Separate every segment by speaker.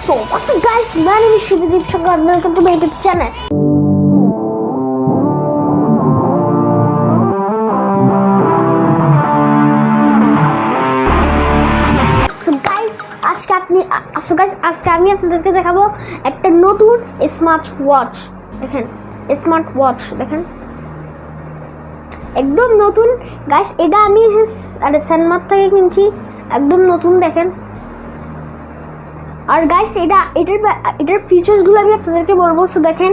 Speaker 1: So what's up guys, my name is Shuvrodeep Roy and welcome to my YouTube channel. So guys, আজকে আমি আপনাদেরকে দেখাবো একটা নতুন স্মার্ট ওয়াচ। দেখেন স্মার্ট ওয়াচ, দেখেন একদম নতুন গাইস। এটা আমি সেনমার্ট থেকে কিনছি, একদম নতুন। দেখেন আর গাইস এটার ফিচার্সগুলো আমি আপনাদেরকে বলবো। সো দেখেন,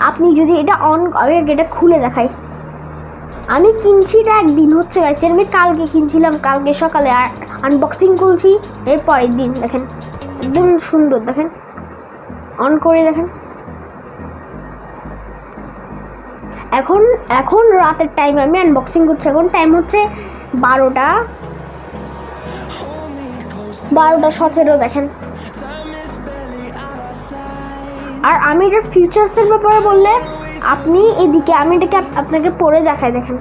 Speaker 1: আপনি যদি এটা এটা খুলে দেখাই, আমি কিনছি এটা একদিন হচ্ছে গাইস। আমি কালকে কিনছিলাম, কালকে সকালে, আর আনবক্সিং করছি এর পরের দিন। দেখেন একদম সুন্দর, দেখেন অন করে দেখেন। এখন রাতের টাইম আমি আনবক্সিং করছি। এখন টাইম হচ্ছে 12:17। দেখেন, আর আমি এটার ফিচার্সের ব্যাপারে বললে আপনি এদিকে, আমি এটাকে আপনাকে পরে দেখাই। দেখেন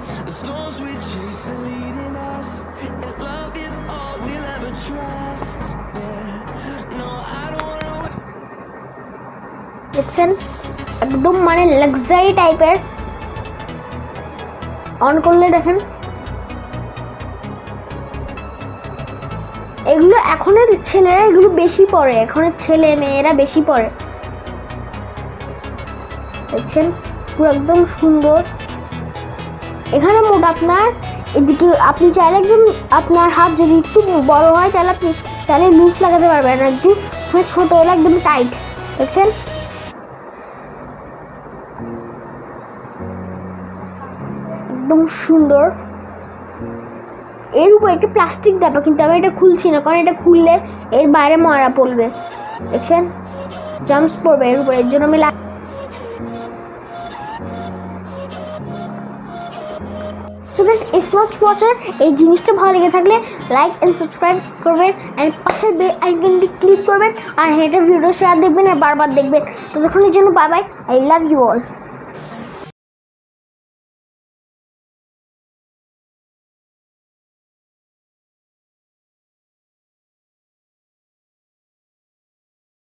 Speaker 1: দেখছেন, একদম মানে লাক্সারি টাইপের। অন করলে দেখেন, এগুলো এখনের ছেলেরা এগুলো বেশি পরে, এখনের ছেলে মেয়েরা বেশি পরে। দেখছেন পুরো একদম সুন্দর। এখানে মোট আপনার এদিকে আপনি চাইলে একদম, আপনার হাত যদি একটু বড় হয় তাহলে আপনি চাইলে লুজ লাগাতে পারবেন, আর একটু ছোট হলে একদম টাইট। দেখছেন একদম সুন্দর। এর উপর একটা প্লাস্টিক দেবা, কিন্তু আমি এটা খুলছি না, কারণ এটা খুললে এর বাইরে ময়লা পড়বে। দেখছেন জাম্পস পড়বে এর উপরে, এর জন্য আমি স্মার্ট ওয়াচের এই জিনিসটা ভালো লেগে থাকলে লাইক এন্ড সাবস্ক্রাইব করবেন, এন্ড পাশের বেল আইকনটি ক্লিক করবেন, আর এটা ভিডিও শেয়ার দেখবেন আর বারবার দেখবেন। ততক্ষণের জন্য bye bye, I love you all.